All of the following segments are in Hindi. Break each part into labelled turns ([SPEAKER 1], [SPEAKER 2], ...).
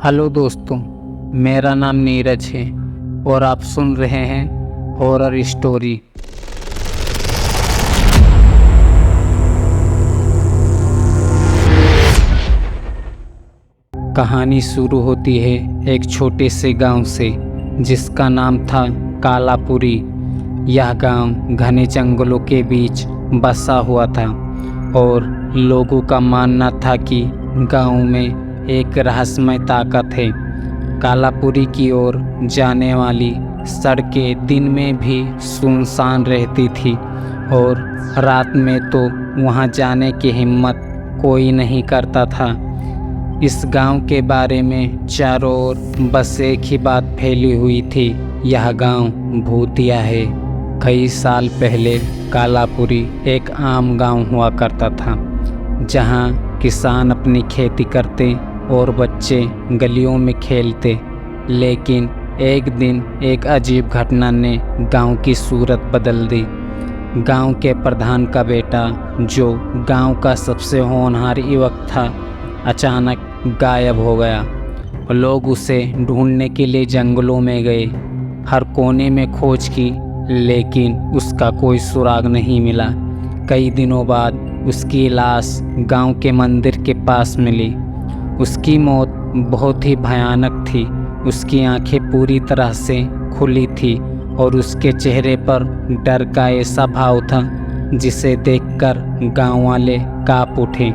[SPEAKER 1] हेलो दोस्तों, मेरा नाम नीरज है और आप सुन रहे हैं हॉरर स्टोरी। कहानी शुरू होती है एक छोटे से गांव से जिसका नाम था कालापुरी। यह गांव घने जंगलों के बीच बसा हुआ था और लोगों का मानना था कि गांव में एक रहस्यमय ताकत है। कालापुरी की ओर जाने वाली सड़कें दिन में भी सुनसान रहती थी और रात में तो वहां जाने की हिम्मत कोई नहीं करता था। इस गांव के बारे में चारों ओर बस एक ही बात फैली हुई थी, यह गांव भूतिया है। कई साल पहले कालापुरी एक आम गांव हुआ करता था, जहां किसान अपनी खेती करते और बच्चे गलियों में खेलते। लेकिन एक दिन एक अजीब घटना ने गांव की सूरत बदल दी। गांव के प्रधान का बेटा, जो गांव का सबसे होनहार युवक था, अचानक गायब हो गया। लोग उसे ढूंढने के लिए जंगलों में गए, हर कोने में खोज की, लेकिन उसका कोई सुराग नहीं मिला। कई दिनों बाद उसकी लाश गांव के मंदिर के पास मिली। उसकी मौत बहुत ही भयानक थी। उसकी आंखें पूरी तरह से खुली थी और उसके चेहरे पर डर का ऐसा भाव था जिसे देखकर गांव वाले कांप उठे।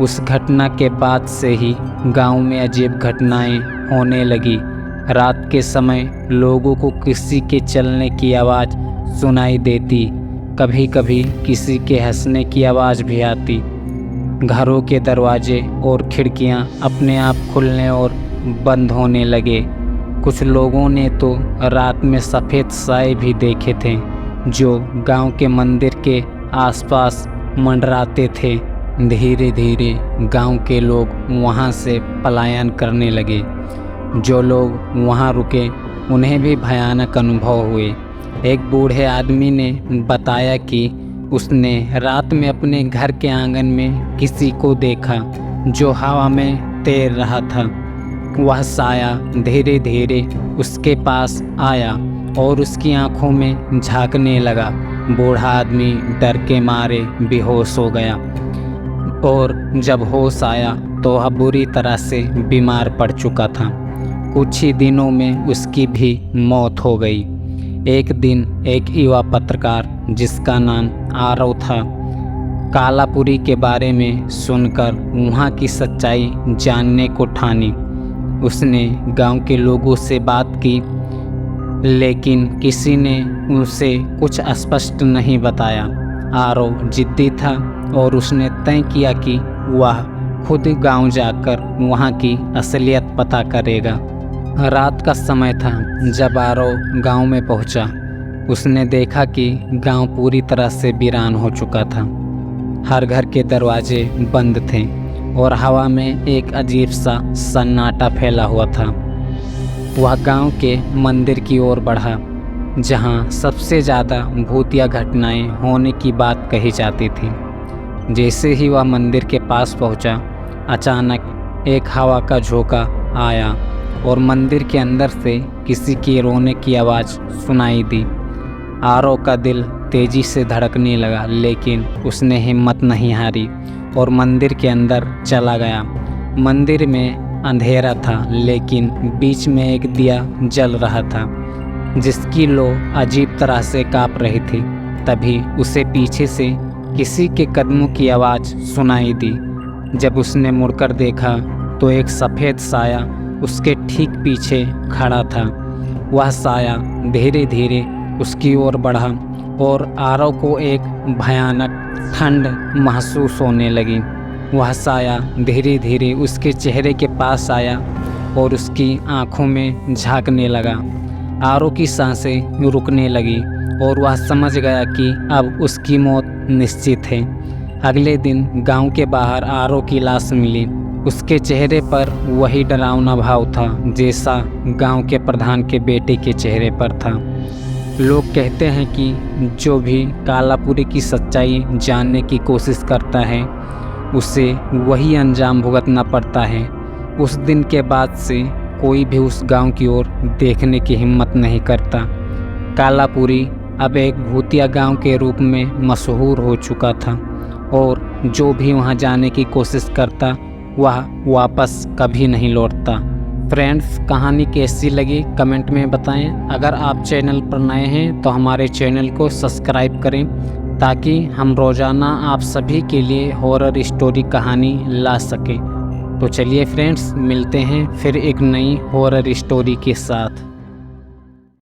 [SPEAKER 1] उस घटना के बाद से ही गांव में अजीब घटनाएं होने लगी। रात के समय लोगों को किसी के चलने की आवाज़ सुनाई देती, कभी कभी किसी के हंसने की आवाज़ भी आती। घरों के दरवाजे और खिड़कियां अपने आप खुलने और बंद होने लगे। कुछ लोगों ने तो रात में सफ़ेद साए भी देखे थे, जो गांव के मंदिर के आसपास मंडराते थे। धीरे धीरे गांव के लोग वहां से पलायन करने लगे। जो लोग वहां रुके उन्हें भी भयानक अनुभव हुए। एक बूढ़े आदमी ने बताया कि उसने रात में अपने घर के आंगन में किसी को देखा जो हवा में तैर रहा था। वह साया धीरे धीरे उसके पास आया और उसकी आंखों में झांकने लगा। बूढ़ा आदमी डर के मारे बेहोश हो गया और जब होश आया तो वह बुरी तरह से बीमार पड़ चुका था। कुछ ही दिनों में उसकी भी मौत हो गई। एक दिन एक युवा पत्रकार, जिसका नाम आरव था, कालापुरी के बारे में सुनकर वहाँ की सच्चाई जानने को ठानी। उसने गांव के लोगों से बात की, लेकिन किसी ने उसे कुछ स्पष्ट नहीं बताया। आरव जिद्दी था और उसने तय किया कि वह खुद गांव जाकर वहां की असलियत पता करेगा। रात का समय था जब आरव गांव में पहुंचा। उसने देखा कि गांव पूरी तरह से वीरान हो चुका था। हर घर के दरवाजे बंद थे और हवा में एक अजीब सा सन्नाटा फैला हुआ था। वह गांव के मंदिर की ओर बढ़ा, जहां सबसे ज़्यादा भूतिया घटनाएं होने की बात कही जाती थी। जैसे ही वह मंदिर के पास पहुंचा, अचानक एक हवा का झोंका आया और मंदिर के अंदर से किसी के रोने की आवाज़ सुनाई दी। आरव का दिल तेज़ी से धड़कने लगा, लेकिन उसने हिम्मत नहीं हारी और मंदिर के अंदर चला गया। मंदिर में अंधेरा था, लेकिन बीच में एक दिया जल रहा था जिसकी लौ अजीब तरह से काँप रही थी। तभी उसे पीछे से किसी के कदमों की आवाज़ सुनाई दी। जब उसने मुड़कर देखा तो एक सफ़ेद साया उसके ठीक पीछे खड़ा था। वह साया धीरे धीरे उसकी ओर बढ़ा और आरव को एक भयानक ठंड महसूस होने लगी। वह साया धीरे धीरे उसके चेहरे के पास आया और उसकी आंखों में झांकने लगा। आरव की सांसें रुकने लगी और वह समझ गया कि अब उसकी मौत निश्चित है। अगले दिन गांव के बाहर आरव की लाश मिली। उसके चेहरे पर वही डरावना भाव था जैसा गांव के प्रधान के बेटे के चेहरे पर था। लोग कहते हैं कि जो भी कालापुरी की सच्चाई जानने की कोशिश करता है, उसे वही अंजाम भुगतना पड़ता है। उस दिन के बाद से कोई भी उस गांव की ओर देखने की हिम्मत नहीं करता। कालापुरी अब एक भूतिया गांव के रूप में मशहूर हो चुका था और जो भी वहां जाने की कोशिश करता वह वापस कभी नहीं लौटता। फ्रेंड्स, कहानी कैसी लगी कमेंट में बताएं। अगर आप चैनल पर नए हैं तो हमारे चैनल को सब्सक्राइब करें ताकि हम रोज़ाना आप सभी के लिए हॉरर स्टोरी कहानी ला सकें। तो चलिए फ्रेंड्स, मिलते हैं फिर एक नई हॉरर स्टोरी के साथ।